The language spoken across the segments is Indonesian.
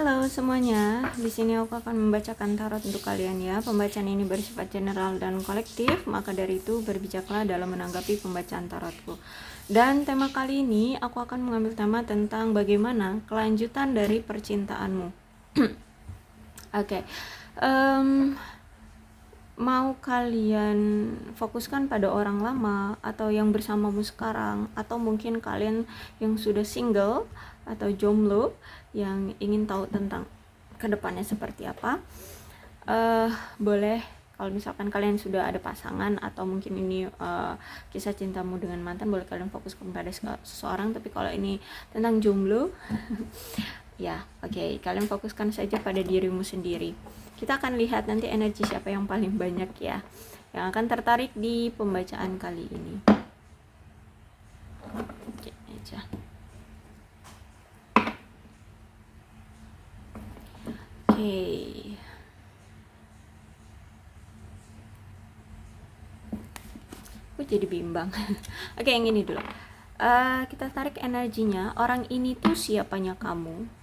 Halo semuanya, di sini aku akan membacakan tarot untuk kalian ya. Pembacaan ini bersifat general dan kolektif, maka dari itu berbijaklah dalam menanggapi pembacaan tarotku. Dan tema kali ini aku akan mengambil tema tentang bagaimana kelanjutan dari percintaanmu. Oke. Mau kalian fokuskan pada orang lama atau yang bersamamu sekarang, atau mungkin kalian yang sudah single atau jomblo yang ingin tahu tentang kedepannya seperti apa, boleh. Kalau misalkan kalian sudah ada pasangan atau mungkin ini kisah cintamu dengan mantan, boleh kalian fokus kepada seseorang. Tapi kalau ini tentang jomblo ya oke, kalian fokuskan saja pada dirimu sendiri. Kita akan lihat nanti energi siapa yang paling banyak ya, yang akan tertarik di pembacaan kali ini. Oke aja. Oke. Aku jadi bimbang. Oke, yang ini dulu. Kita tarik energinya. Orang ini tuh siapanya kamu?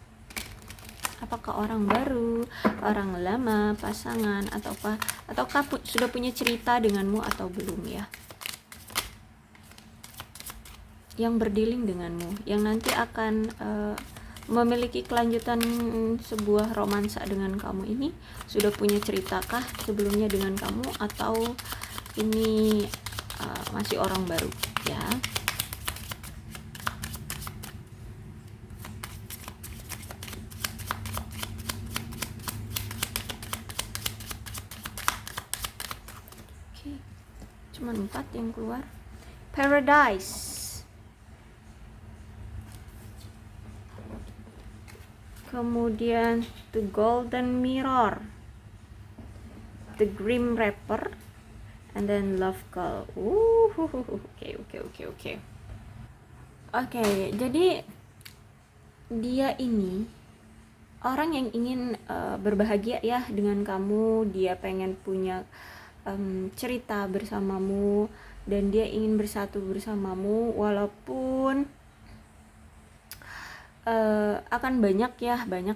Apakah orang baru, orang lama, pasangan, ataukah sudah punya cerita denganmu atau belum ya? Yang berdealing denganmu, yang nanti akan memiliki kelanjutan sebuah romansa dengan kamu ini, sudah punya ceritakah sebelumnya dengan kamu, atau ini masih orang baru ya? Cuma 4 yang keluar. Paradise, kemudian The Golden Mirror, The Grim Reaper, and then Love Call. Oke, jadi dia ini orang yang ingin berbahagia ya dengan kamu. Dia pengen punya cerita bersamamu, dan dia ingin bersatu bersamamu, walaupun akan banyak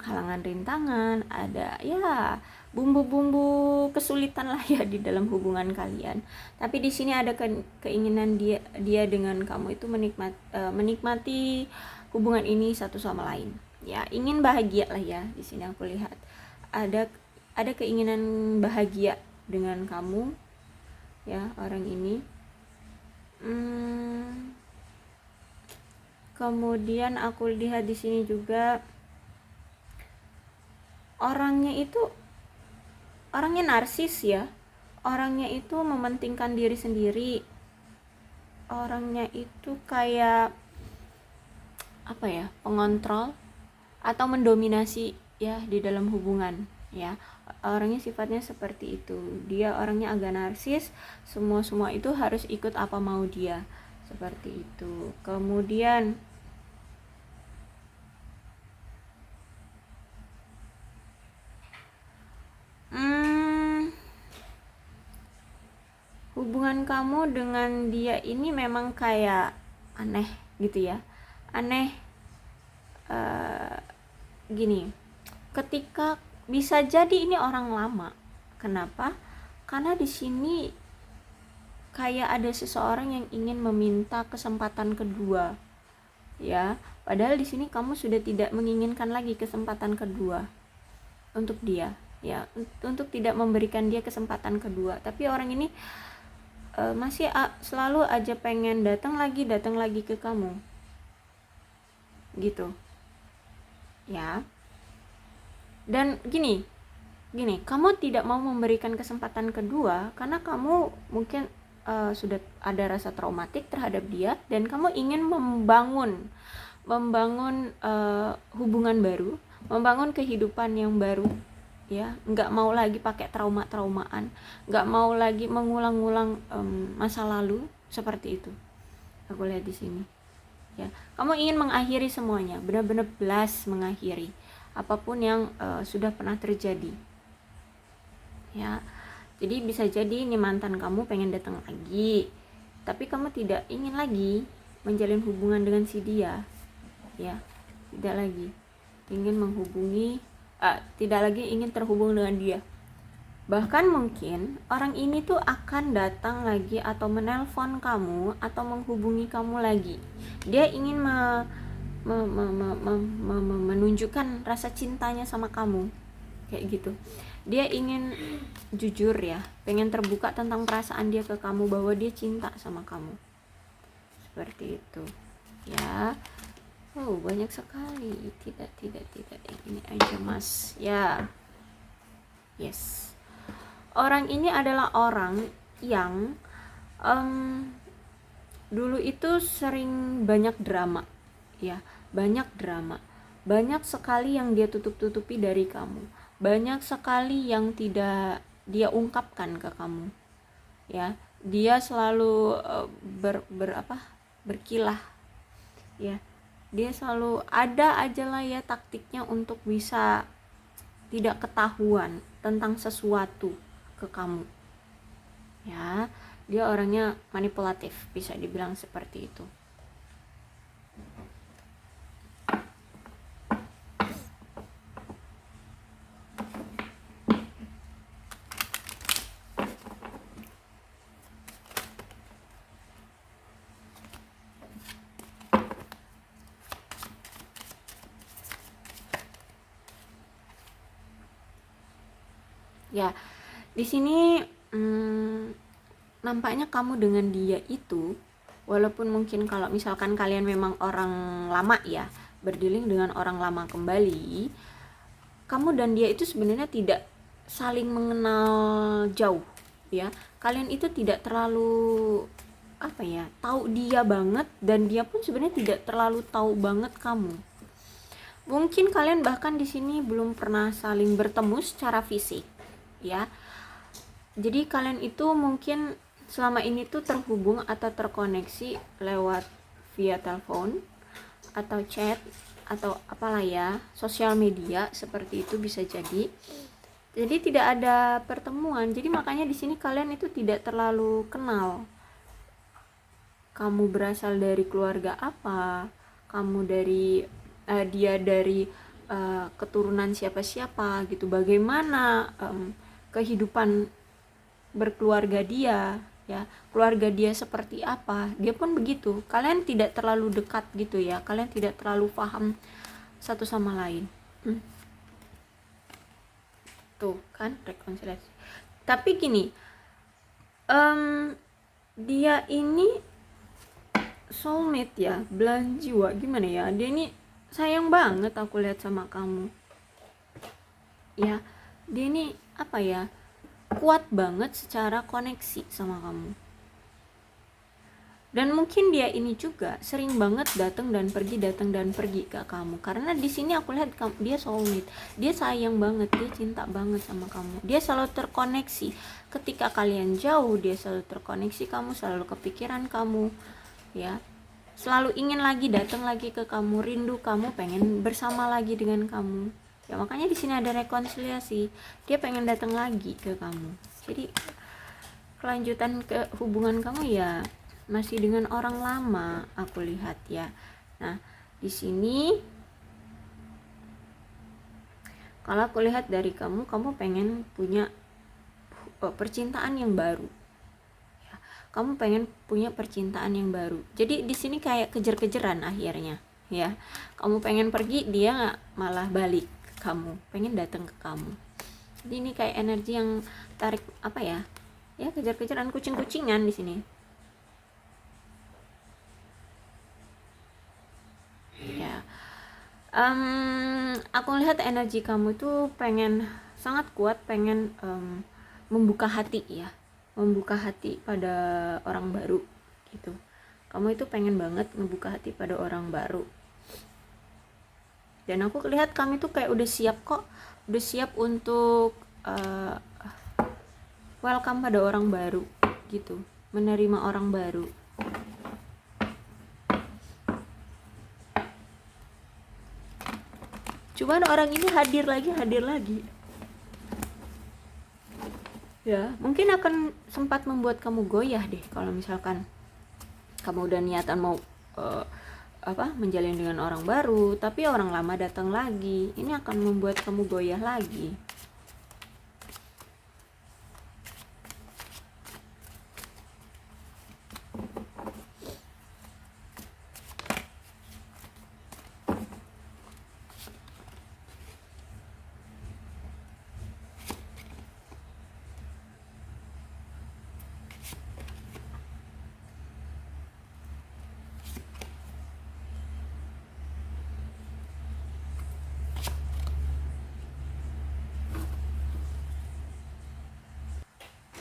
halangan rintangan, ada ya bumbu-bumbu kesulitan lah ya di dalam hubungan kalian. Tapi di sini ada keinginan dia dengan kamu itu menikmati hubungan ini satu sama lain ya, ingin bahagia lah ya. Di sini aku lihat ada keinginan bahagia dengan kamu ya, orang ini. Kemudian aku lihat di sini juga orangnya narsis ya. Orangnya itu mementingkan diri sendiri. Orangnya itu kayak apa ya, pengontrol atau mendominasi ya di dalam hubungan ya. Orangnya sifatnya seperti itu. Dia orangnya agak narsis, semua itu harus ikut apa mau dia, seperti itu. Kemudian hubungan kamu dengan dia ini memang kayak aneh gitu ya. Aneh gini, ketika bisa jadi ini orang lama. Kenapa? Karena di sini kayak ada seseorang yang ingin meminta kesempatan kedua ya, padahal di sini kamu sudah tidak menginginkan lagi kesempatan kedua untuk dia ya, untuk tidak memberikan dia kesempatan kedua. Tapi orang ini masih selalu aja pengen datang lagi ke kamu gitu ya. Dan gini, kamu tidak mau memberikan kesempatan kedua karena kamu mungkin sudah ada rasa traumatik terhadap dia, dan kamu ingin membangun hubungan baru, membangun kehidupan yang baru ya. Nggak mau lagi pakai traumaan, nggak mau lagi mengulang-ulang masa lalu seperti itu. Aku lihat di sini ya, kamu ingin mengakhiri semuanya, benar-benar blast mengakhiri apapun yang sudah pernah terjadi ya. Jadi bisa jadi ini mantan kamu pengen datang lagi, tapi kamu tidak ingin lagi menjalin hubungan dengan si dia ya, tidak lagi ingin menghubungi tidak lagi ingin terhubung dengan dia. Bahkan mungkin orang ini tuh akan datang lagi atau menelpon kamu atau menghubungi kamu lagi. Dia ingin menunjukkan rasa cintanya sama kamu, kayak gitu. Dia ingin jujur ya, pengen terbuka tentang perasaan dia ke kamu, bahwa dia cinta sama kamu, seperti itu ya. Banyak sekali. Tidak, ini aja mas ya. Yes, orang ini adalah orang yang dulu itu sering banyak drama ya, banyak sekali yang dia tutup-tutupi dari kamu, banyak sekali yang tidak dia ungkapkan ke kamu ya. Dia selalu berkilah ya, dia selalu ada aja lah ya taktiknya untuk bisa tidak ketahuan tentang sesuatu ke kamu ya. Dia orangnya manipulatif, bisa dibilang seperti itu. Ya, di sini nampaknya kamu dengan dia itu, walaupun mungkin kalau misalkan kalian memang orang lama ya, berdealing dengan orang lama kembali, kamu dan dia itu sebenarnya tidak saling mengenal jauh ya. Kalian itu tidak terlalu tahu dia banget, dan dia pun sebenarnya tidak terlalu tahu banget kamu. Mungkin kalian bahkan di sini belum pernah saling bertemu secara fisik ya. Jadi kalian itu mungkin selama ini tuh terhubung atau terkoneksi lewat via telepon atau chat atau apalah ya, sosial media, seperti itu bisa jadi. Jadi tidak ada pertemuan. Jadi makanya di sini kalian itu tidak terlalu kenal. Kamu berasal dari keluarga apa? Kamu dari dia dari keturunan siapa-siapa gitu. Bagaimana kehidupan berkeluarga dia ya, keluarga dia seperti apa, dia pun begitu. Kalian tidak terlalu dekat gitu ya, kalian tidak terlalu paham satu sama lain. Tuh kan rekonsiliasi. Tapi gini, dia ini soulmate ya, belahan jiwa, gimana ya, dia ini sayang banget aku lihat sama kamu ya. Dia ini kuat banget secara koneksi sama kamu. Dan mungkin dia ini juga sering banget datang dan pergi ke kamu, karena di sini aku lihat dia soulmate, dia sayang banget, dia cinta banget sama kamu, dia selalu terkoneksi. Ketika kalian jauh, dia selalu terkoneksi kamu, selalu kepikiran kamu ya, selalu ingin lagi datang lagi ke kamu, rindu kamu, pengen bersama lagi dengan kamu ya. Makanya di sini ada rekonsiliasi, dia pengen datang lagi ke kamu. Jadi kelanjutan ke hubungan kamu ya masih dengan orang lama, aku lihat ya. Nah, di sini kalau aku lihat dari kamu pengen punya percintaan yang baru. Ya, kamu pengen punya percintaan yang baru. Jadi di sini kayak kejar-kejaran akhirnya, ya. Kamu pengen pergi, dia malah balik. Kamu pengen datang ke kamu. Jadi ini kayak energi yang tarik ya kejar-kejaran, kucing-kucingan di sini. Ya, aku lihat energi kamu tuh sangat kuat, pengen membuka hati ya, membuka hati pada orang baru gitu. Kamu itu pengen banget membuka hati pada orang baru. Dan aku lihat kamu tuh kayak udah siap kok, udah siap untuk welcome pada orang baru gitu, menerima orang baru. Cuman orang ini hadir lagi ya, mungkin akan sempat membuat kamu goyah deh kalau misalkan kamu udah niatan mau menjalin dengan orang baru, tapi orang lama datang lagi. Ini akan membuat kamu goyah lagi.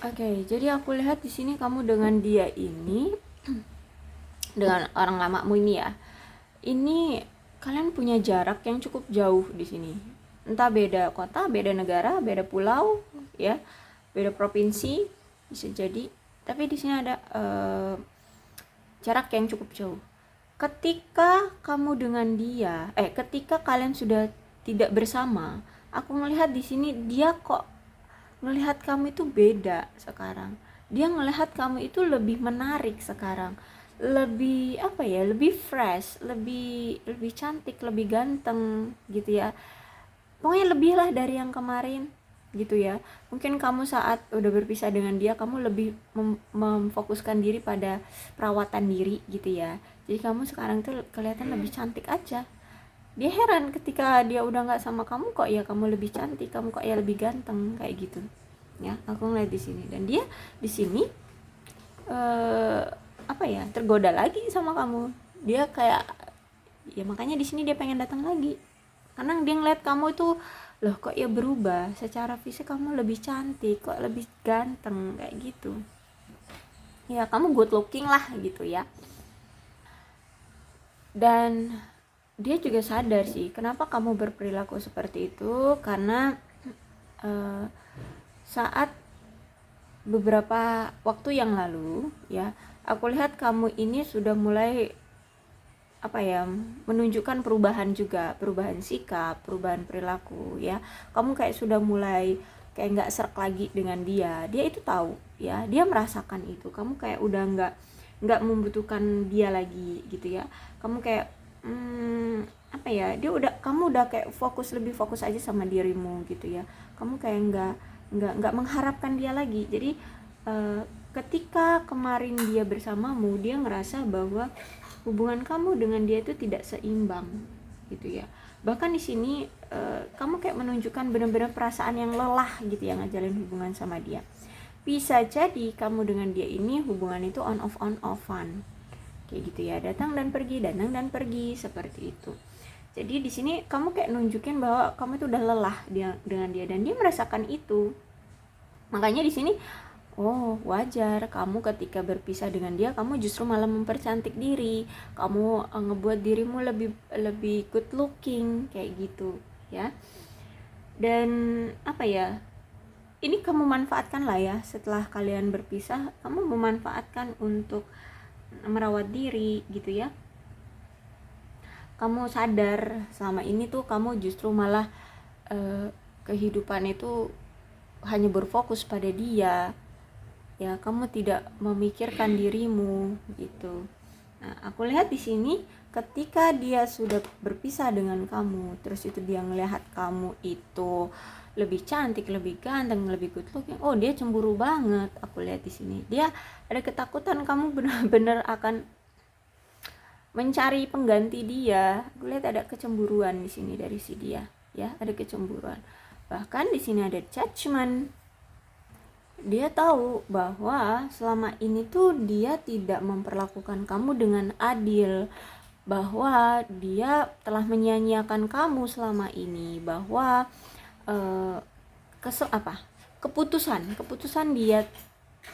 Oke, jadi aku lihat di sini kamu dengan dia ini, dengan orang lamamu ini ya. Ini kalian punya jarak yang cukup jauh di sini. Entah beda kota, beda negara, beda pulau, ya, beda provinsi bisa jadi. Tapi di sini ada jarak yang cukup jauh. Ketika kamu dengan dia, ketika kalian sudah tidak bersama, aku melihat di sini dia kok ngelihat kamu itu beda sekarang. Dia ngelihat kamu itu lebih menarik sekarang, lebih lebih fresh, lebih cantik, lebih ganteng gitu ya. Pokoknya lebih lah dari yang kemarin gitu ya. Mungkin kamu saat udah berpisah dengan dia, kamu lebih memfokuskan diri pada perawatan diri gitu ya. Jadi kamu sekarang tuh kelihatan lebih cantik aja. Dia heran ketika dia udah nggak sama kamu, kok ya kamu lebih cantik, kamu kok ya lebih ganteng kayak gitu ya. Aku ngeliat di sini, dan dia di sini tergoda lagi sama kamu. Dia kayak ya, makanya di sini dia pengen datang lagi karena dia ngeliat kamu itu, loh kok ya berubah secara fisik, kamu lebih cantik, kok lebih ganteng kayak gitu ya, kamu good looking lah gitu ya. Dan dia juga sadar sih kenapa kamu berperilaku seperti itu, karena saat beberapa waktu yang lalu ya, aku lihat kamu ini sudah mulai menunjukkan perubahan juga, perubahan sikap, perubahan perilaku ya. Kamu kayak sudah mulai kayak nggak serak lagi dengan dia. Dia itu tahu ya, dia merasakan itu. Kamu kayak udah nggak membutuhkan dia lagi gitu ya. Kamu kayak kamu udah kayak lebih fokus aja sama dirimu gitu ya. Kamu kayak nggak mengharapkan dia lagi. Jadi ketika kemarin dia bersamamu, dia ngerasa bahwa hubungan kamu dengan dia itu tidak seimbang gitu ya. Bahkan di sini kamu kayak menunjukkan benar-benar perasaan yang lelah gitu ya ngajalin hubungan sama dia. Bisa jadi kamu dengan dia ini hubungan itu on offan kayak gitu ya, datang dan pergi seperti itu. Jadi di sini kamu kayak nunjukin bahwa kamu itu udah lelah dengan dia, dan dia merasakan itu. Makanya di sini wajar kamu ketika berpisah dengan dia, kamu justru malah mempercantik diri, kamu ngebuat dirimu lebih good looking kayak gitu ya. Dan ini kamu manfaatkan lah ya, setelah kalian berpisah kamu memanfaatkan untuk merawat diri gitu ya. Kamu sadar selama ini tuh kamu justru malah kehidupan itu hanya berfokus pada dia ya, kamu tidak memikirkan dirimu gitu. Nah, aku lihat di sini ketika dia sudah berpisah dengan kamu, terus itu dia ngelihat kamu itu lebih cantik, lebih ganteng, lebih good looking, dia cemburu banget. Aku lihat di sini dia ada ketakutan kamu benar-benar akan mencari pengganti dia. Aku lihat ada kecemburuan di sini dari si dia ya, ada kecemburuan. Bahkan di sini ada judgment. Dia tahu bahwa selama ini tuh dia tidak memperlakukan kamu dengan adil, bahwa dia telah menyia-nyiakan kamu selama ini, bahwa keputusan dia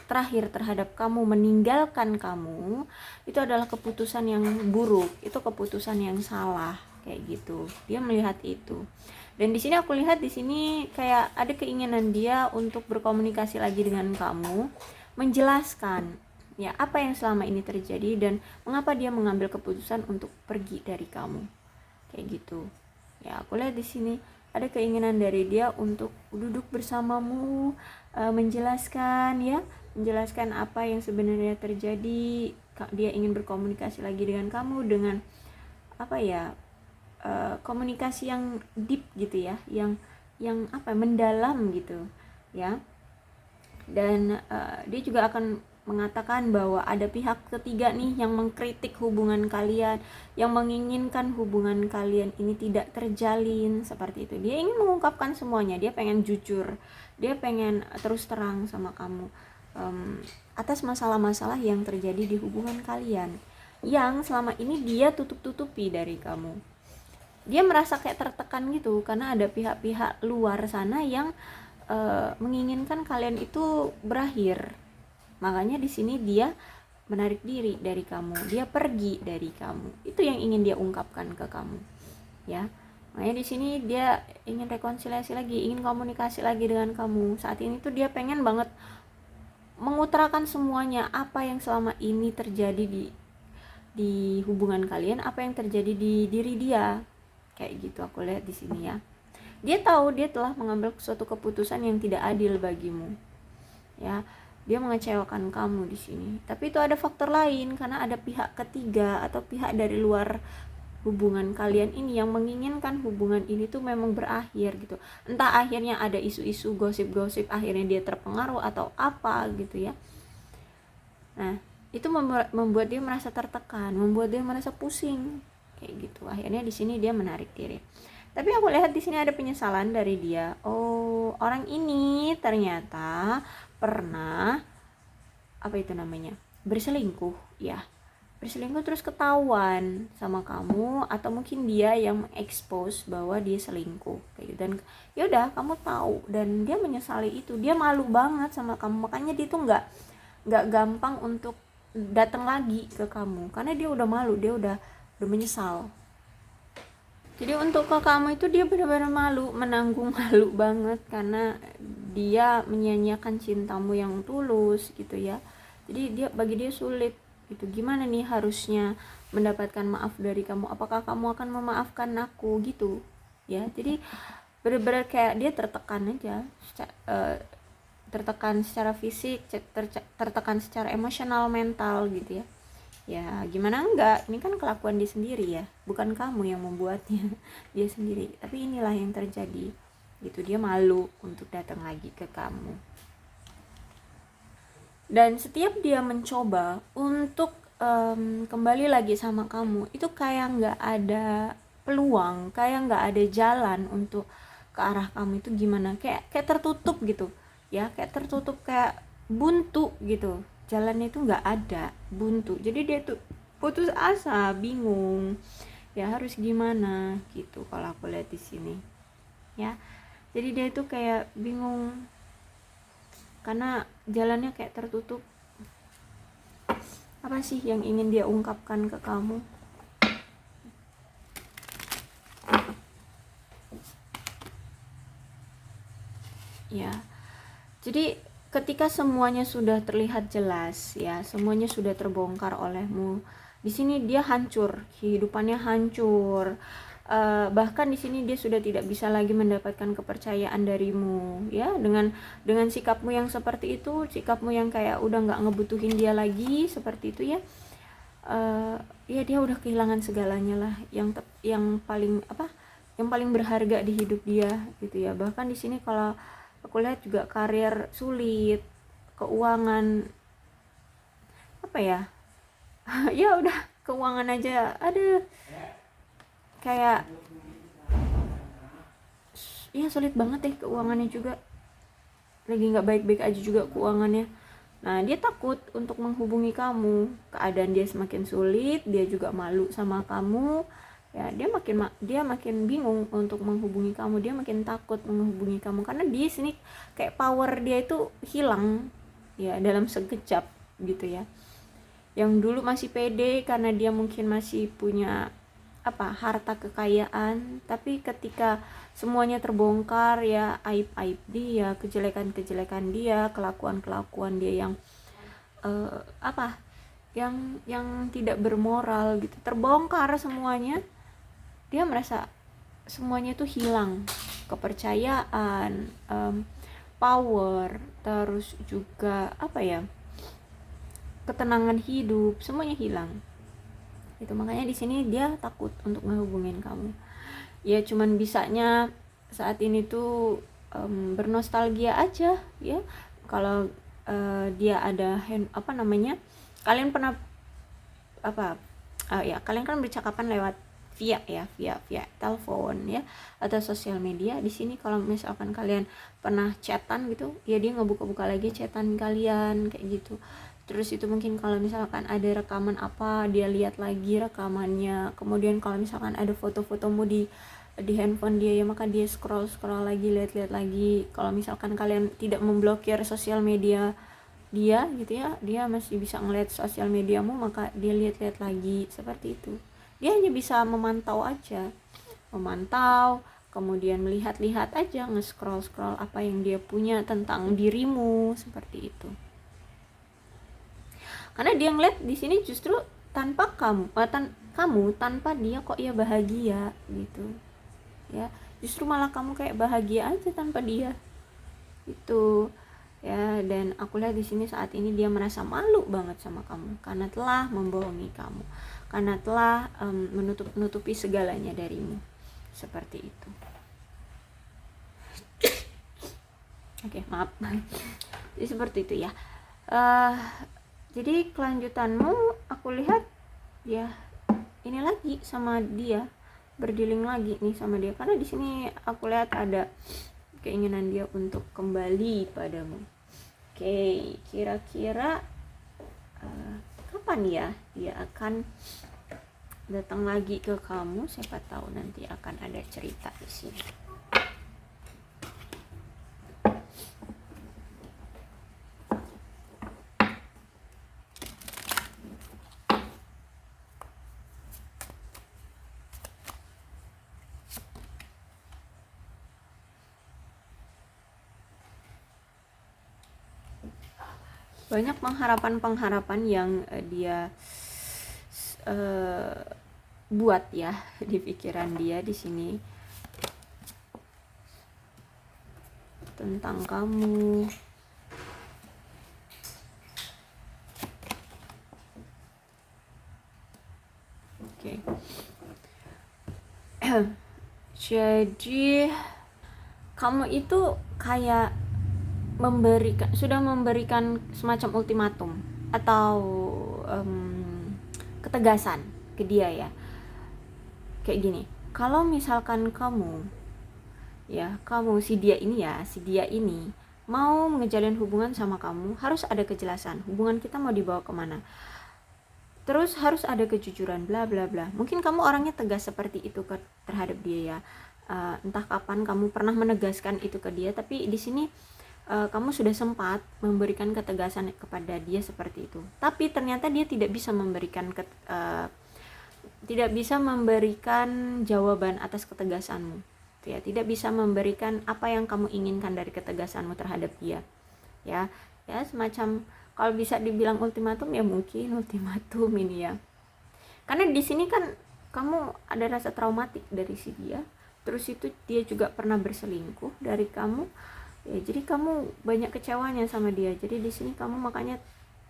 terakhir terhadap kamu, meninggalkan kamu, itu adalah keputusan yang buruk, itu keputusan yang salah kayak gitu. Dia melihat itu. Dan di sini aku lihat di sini kayak ada keinginan dia untuk berkomunikasi lagi dengan kamu, menjelaskan ya apa yang selama ini terjadi dan mengapa dia mengambil keputusan untuk pergi dari kamu. Kayak gitu. Ya, aku lihat di sini ada keinginan dari dia untuk duduk bersamamu, menjelaskan apa yang sebenarnya terjadi. Dia ingin berkomunikasi lagi dengan kamu dengan apa ya, komunikasi yang deep gitu ya, yang apa, mendalam gitu ya. Dan dia juga akan mengatakan bahwa ada pihak ketiga nih yang mengkritik hubungan kalian, yang menginginkan hubungan kalian ini tidak terjalin seperti itu. Dia ingin mengungkapkan semuanya, dia pengen jujur, dia pengen terus terang sama kamu atas masalah-masalah yang terjadi di hubungan kalian yang selama ini dia tutup-tutupi dari kamu. Dia merasa kayak tertekan gitu karena ada pihak-pihak luar sana yang menginginkan kalian itu berakhir. Makanya di sini dia menarik diri dari kamu, dia pergi dari kamu. Itu yang ingin dia ungkapkan ke kamu, ya. Makanya di sini dia ingin rekonsiliasi lagi, ingin komunikasi lagi dengan kamu. Saat ini tuh dia pengen banget mengutarakan semuanya, apa yang selama ini terjadi di hubungan kalian, apa yang terjadi di diri dia. Kayak gitu aku lihat di sini ya. Dia tahu dia telah mengambil suatu keputusan yang tidak adil bagimu. Ya, dia mengecewakan kamu di sini. Tapi itu ada faktor lain karena ada pihak ketiga atau pihak dari luar hubungan kalian ini yang menginginkan hubungan ini tuh memang berakhir gitu. Entah akhirnya ada isu-isu gosip-gosip, akhirnya dia terpengaruh atau apa gitu ya. Nah, itu membuat dia merasa tertekan, membuat dia merasa pusing kayak gitu. Akhirnya di sini dia menarik diri. Tapi aku lihat di sini ada penyesalan dari dia. Oh, orang ini ternyata pernah apa itu namanya? Berselingkuh, ya. Berselingkuh terus ketahuan sama kamu, atau mungkin dia yang mengekspos bahwa dia selingkuh kayak gitu. Dan ya udah kamu tahu dan dia menyesali itu. Dia malu banget sama kamu. Makanya dia tuh nggak gampang untuk datang lagi ke kamu karena dia udah malu, dia udah menyesal. Jadi untuk ke kamu itu dia benar-benar malu, menanggung malu banget karena dia menyia-nyiakan cintamu yang tulus gitu ya. Jadi bagi dia sulit gitu. Gimana nih harusnya mendapatkan maaf dari kamu? Apakah kamu akan memaafkan aku gitu? Ya, jadi benar-benar kayak dia tertekan aja, tertekan secara fisik, tertekan secara emosional, mental gitu ya. Ya gimana enggak, ini kan kelakuan dia sendiri ya, bukan kamu yang membuatnya, dia sendiri. Tapi inilah yang terjadi gitu, dia malu untuk datang lagi ke kamu. Dan setiap dia mencoba untuk kembali lagi sama kamu, itu kayak nggak ada peluang, kayak nggak ada jalan untuk ke arah kamu. Itu gimana, kayak tertutup gitu ya, kayak tertutup, kayak buntu gitu, jalannya itu nggak ada, buntu. Jadi dia tuh putus asa, bingung ya harus gimana gitu kalau aku lihat di sini ya. Jadi dia itu kayak bingung karena jalannya kayak tertutup. Apa sih yang ingin dia ungkapkan ke kamu? Ya, jadi ketika semuanya sudah terlihat jelas ya, semuanya sudah terbongkar olehmu, di sini dia hancur, kehidupannya hancur. Bahkan di sini dia sudah tidak bisa lagi mendapatkan kepercayaan darimu ya, dengan sikapmu yang seperti itu, sikapmu yang kayak udah nggak ngebutuhin dia lagi seperti itu ya. Ya dia udah kehilangan segalanya lah, yang paling berharga di hidup dia gitu ya. Bahkan di sini kalau aku lihat juga karir sulit, keuangan apa ya ya udah keuangan aja ada kayak ya sulit banget deh keuangannya juga, lagi nggak baik-baik aja juga keuangannya. Nah dia takut untuk menghubungi kamu, keadaan dia semakin sulit, dia juga malu sama kamu ya. Dia makin bingung untuk menghubungi kamu, dia makin takut menghubungi kamu karena di sini kayak power dia itu hilang ya dalam sekejap gitu ya. Yang dulu masih pede karena dia mungkin masih punya harta kekayaan, tapi ketika semuanya terbongkar ya, aib-aib dia, kejelekan-kejelekan dia, kelakuan-kelakuan dia yang tidak bermoral gitu, terbongkar semuanya, dia merasa semuanya itu hilang, kepercayaan, power, terus juga ketenangan hidup, semuanya hilang. gitu. Makanya di sini dia takut untuk ngehubungin kamu. Ya cuman bisanya saat ini tuh bernostalgia aja ya. Kalau dia ada kalian pernah kalian kan bercakapan lewat via telepon ya atau sosial media. Di sini kalau misalkan kalian pernah chatan gitu ya, dia ngebuka-buka lagi chatan kalian kayak gitu. Terus itu mungkin kalau misalkan ada rekaman apa, dia lihat lagi rekamannya. Kemudian kalau misalkan ada foto-fotomu di handphone dia ya, maka dia scroll lagi, lihat lagi. Kalau misalkan kalian tidak memblokir sosial media dia gitu ya, dia masih bisa ngeliat sosial mediamu, maka dia lihat lagi seperti itu. Dia hanya bisa memantau aja, kemudian melihat-lihat aja, nge-scroll apa yang dia punya tentang dirimu seperti itu. Karena dia ngeliat di sini justru tanpa kamu tanpa dia kok ya bahagia gitu ya, justru malah kamu kayak bahagia aja tanpa dia itu ya. Dan aku lihat di sini saat ini dia merasa malu banget sama kamu karena telah membohongi kamu, karena telah menutupi segalanya darimu seperti itu. Oke, maaf. Jadi seperti itu ya. Jadi kelanjutanmu aku lihat ya ini lagi sama dia, berdealing lagi nih sama dia, karena di sini aku lihat ada keinginan dia untuk kembali padamu. Oke, kira-kira kapan ya dia akan datang lagi ke kamu? Siapa tahu nanti akan ada cerita di sini. Banyak pengharapan yang dia buat ya di pikiran dia di sini tentang kamu. Oke. Jadi kamu itu kayak sudah memberikan semacam ultimatum atau ketegasan ke dia ya. Kayak gini, kalau misalkan kamu si dia ini mau ngejalin hubungan sama kamu, harus ada kejelasan hubungan kita mau dibawa kemana, terus harus ada kejujuran bla bla bla. Mungkin kamu orangnya tegas seperti itu terhadap dia ya. Entah kapan kamu pernah menegaskan itu ke dia, tapi di sini kamu sudah sempat memberikan ketegasan kepada dia seperti itu, tapi ternyata dia tidak bisa memberikan jawaban atas ketegasanmu ya, tidak bisa memberikan apa yang kamu inginkan dari ketegasanmu terhadap dia ya semacam kalau bisa dibilang ultimatum ya, mungkin ultimatum ini ya. Karena di sini kan kamu ada rasa traumatik dari si dia, terus itu dia juga pernah berselingkuh dari kamu ya, jadi kamu banyak kecewanya sama dia. Jadi di sini kamu makanya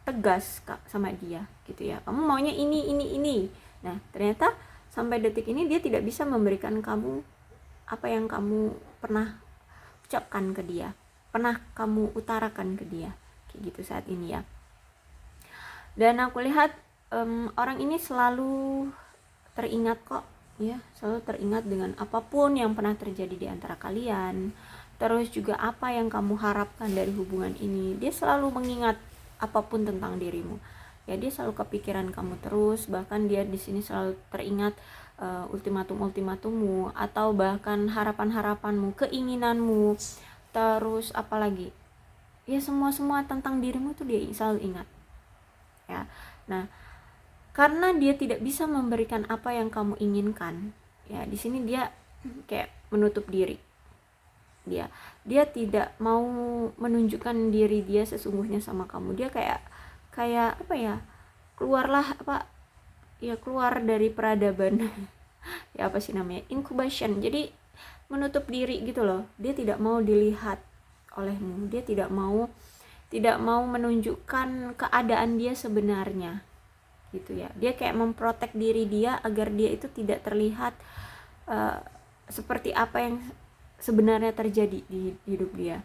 tegas sama dia gitu ya, kamu maunya ini. Nah ternyata sampai detik ini dia tidak bisa memberikan kamu apa yang kamu pernah ucapkan ke dia, pernah kamu utarakan ke dia kayak gitu saat ini ya. Dan aku lihat orang ini selalu teringat kok ya, selalu teringat dengan apapun yang pernah terjadi di antara kalian. Terus juga apa yang kamu harapkan dari hubungan ini, dia selalu mengingat apapun tentang dirimu ya. Dia selalu kepikiran kamu terus, bahkan dia di sini selalu teringat ultimatummu atau bahkan harapanmu, keinginanmu, terus apalagi ya, semua tentang dirimu tuh dia selalu ingat ya. Nah karena dia tidak bisa memberikan apa yang kamu inginkan ya, di sini dia kayak menutup diri. Dia tidak mau menunjukkan diri dia sesungguhnya sama kamu. Dia kayak apa ya, keluar dari peradaban ya, apa sih namanya, incubation. Jadi menutup diri gitu loh. Dia tidak mau dilihat olehmu, dia tidak mau menunjukkan keadaan dia sebenarnya gitu ya. Dia kayak memprotek diri dia agar dia itu tidak terlihat seperti apa yang sebenarnya terjadi di hidup dia,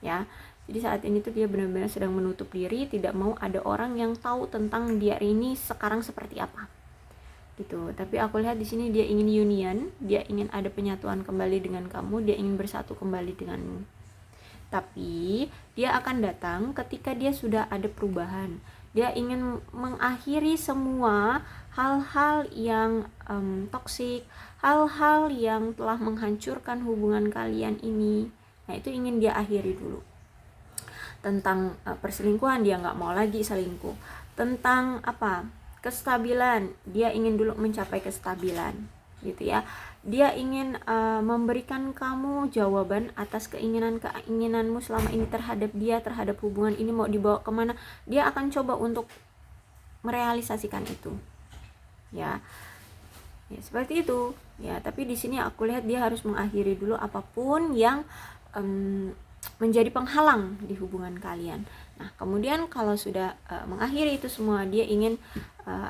ya. Jadi saat ini tuh dia benar-benar sedang menutup diri, tidak mau ada orang yang tahu tentang dia ini sekarang seperti apa, gitu. Tapi aku lihat di sini dia ingin union, dia ingin ada penyatuan kembali dengan kamu, dia ingin bersatu kembali denganmu. Tapi dia akan datang ketika dia sudah ada perubahan. Dia ingin mengakhiri semua hal-hal yang toksik, hal-hal yang telah menghancurkan hubungan kalian ini. Nah, itu ingin dia akhiri dulu. Tentang perselingkuhan, dia nggak mau lagi selingkuh. Tentang kestabilan, dia ingin dulu mencapai kestabilan, gitu ya. Dia ingin memberikan kamu jawaban atas keinginanmu selama ini terhadap dia, terhadap hubungan ini mau dibawa kemana. Dia akan coba untuk merealisasikan itu, ya seperti itu ya. Tapi di sini aku lihat dia harus mengakhiri dulu apapun yang menjadi penghalang di hubungan kalian. Nah, kemudian kalau sudah mengakhiri itu semua, dia ingin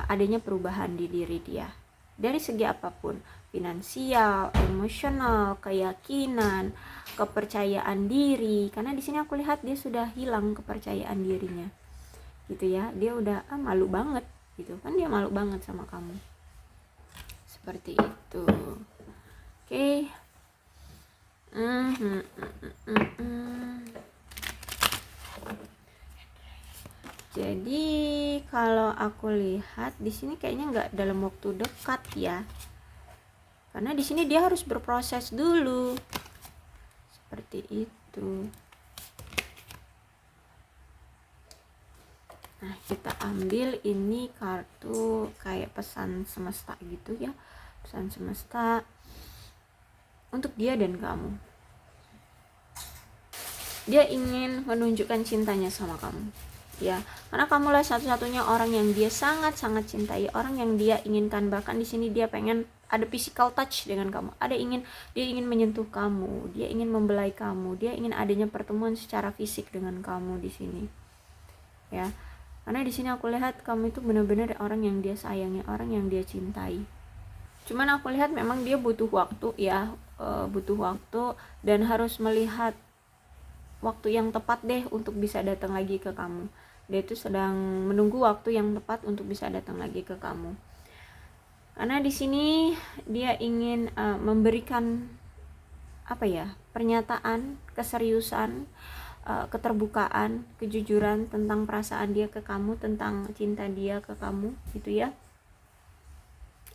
adanya perubahan di diri dia dari segi apapun, finansial, emosional, keyakinan, kepercayaan diri. Karena di sini aku lihat dia sudah hilang kepercayaan dirinya, gitu ya. Dia udah malu banget, gitu kan, dia malu banget sama kamu, seperti itu. Oke. Jadi kalau aku lihat di sini kayaknya nggak dalam waktu dekat ya, karena di sini dia harus berproses dulu, seperti itu. Nah, kita ambil ini kartu kayak pesan semesta gitu ya, pesan semesta untuk dia dan kamu. Dia ingin menunjukkan cintanya sama kamu, ya, karena kamulah satu-satunya orang yang dia sangat-sangat cintai, orang yang dia inginkan. Bahkan di sini dia pengen ada physical touch dengan kamu, dia ingin menyentuh kamu, dia ingin membelai kamu, dia ingin adanya pertemuan secara fisik dengan kamu di sini, ya. Karena di sini aku lihat kamu itu benar-benar orang yang dia sayangi, orang yang dia cintai. Cuman aku lihat memang dia butuh waktu ya, butuh waktu dan harus melihat waktu yang tepat deh untuk bisa datang lagi ke kamu. Dia itu sedang menunggu waktu yang tepat untuk bisa datang lagi ke kamu. Karena di sini dia ingin memberikan pernyataan, keseriusan, keterbukaan, kejujuran tentang perasaan dia ke kamu, tentang cinta dia ke kamu, gitu ya.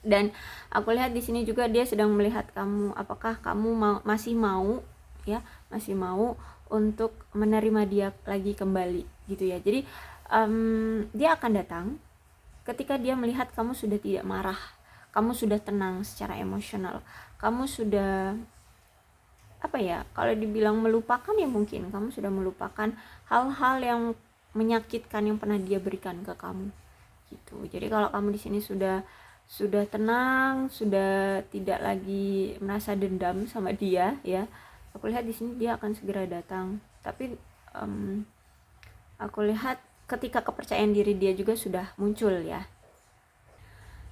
Dan aku lihat di sini juga dia sedang melihat kamu, apakah kamu masih mau untuk menerima dia lagi kembali, gitu ya. Jadi dia akan datang ketika dia melihat kamu sudah tidak marah, kamu sudah tenang secara emosional, kamu sudah kalau dibilang melupakan ya, mungkin kamu sudah melupakan hal-hal yang menyakitkan yang pernah dia berikan ke kamu, gitu. Jadi kalau kamu di sini sudah tenang, sudah tidak lagi merasa dendam sama dia, ya, aku lihat di sini dia akan segera datang. Tapi aku lihat ketika kepercayaan diri dia juga sudah muncul, ya.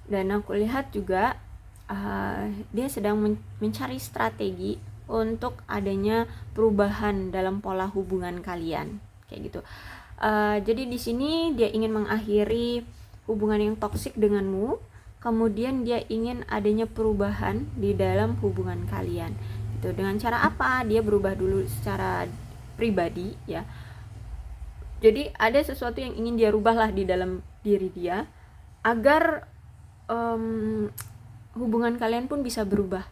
Dan aku lihat juga dia sedang mencari strategi untuk adanya perubahan dalam pola hubungan kalian, kayak gitu. Jadi di sini dia ingin mengakhiri hubungan yang toksik denganmu, kemudian dia ingin adanya perubahan di dalam hubungan kalian. Gitu. Dengan cara apa? Dia berubah dulu secara pribadi, ya. Jadi ada sesuatu yang ingin dia rubahlah di dalam diri dia agar hubungan kalian pun bisa berubah,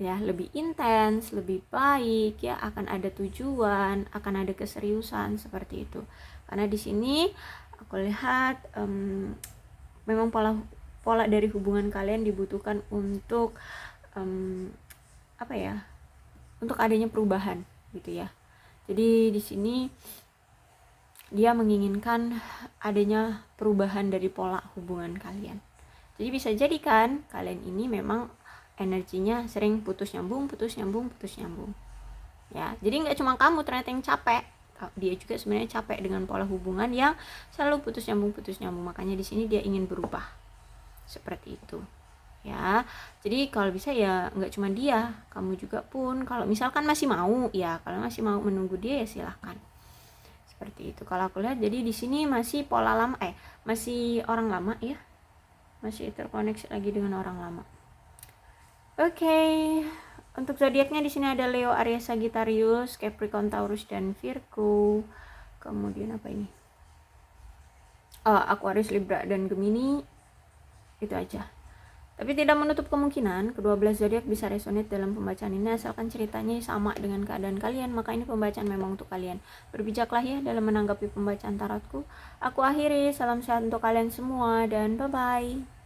ya, lebih intens, lebih baik, ya, akan ada tujuan, akan ada keseriusan, seperti itu. Karena di sini aku lihat memang pola dari hubungan kalian dibutuhkan untuk untuk adanya perubahan, gitu ya. Jadi di sini dia menginginkan adanya perubahan dari pola hubungan kalian. Jadi bisa jadi kan kalian ini memang energinya sering putus nyambung, ya. Jadi nggak cuma kamu ternyata yang capek, dia juga sebenarnya capek dengan pola hubungan yang selalu putus nyambung, makanya di sini dia ingin berubah seperti itu ya. Jadi kalau bisa ya nggak cuma dia, kamu juga pun kalau misalkan masih mau ya, kalau masih mau menunggu dia ya silahkan seperti itu. Kalau aku lihat jadi di sini masih pola lama, masih orang lama ya, masih terkoneksi lagi dengan orang lama. Oke. Untuk zodiaknya di sini ada Leo, Aries, Sagittarius, Capricorn, Taurus, dan Virgo. Kemudian apa ini? Aquarius, Libra, dan Gemini. Itu aja. Tapi tidak menutup kemungkinan kedua belas zodiak bisa resonate dalam pembacaan ini asalkan ceritanya sama dengan keadaan kalian, maka ini pembacaan memang untuk kalian. Berbijaklah ya dalam menanggapi pembacaan tarotku. Aku akhiri, salam sehat untuk kalian semua dan bye-bye.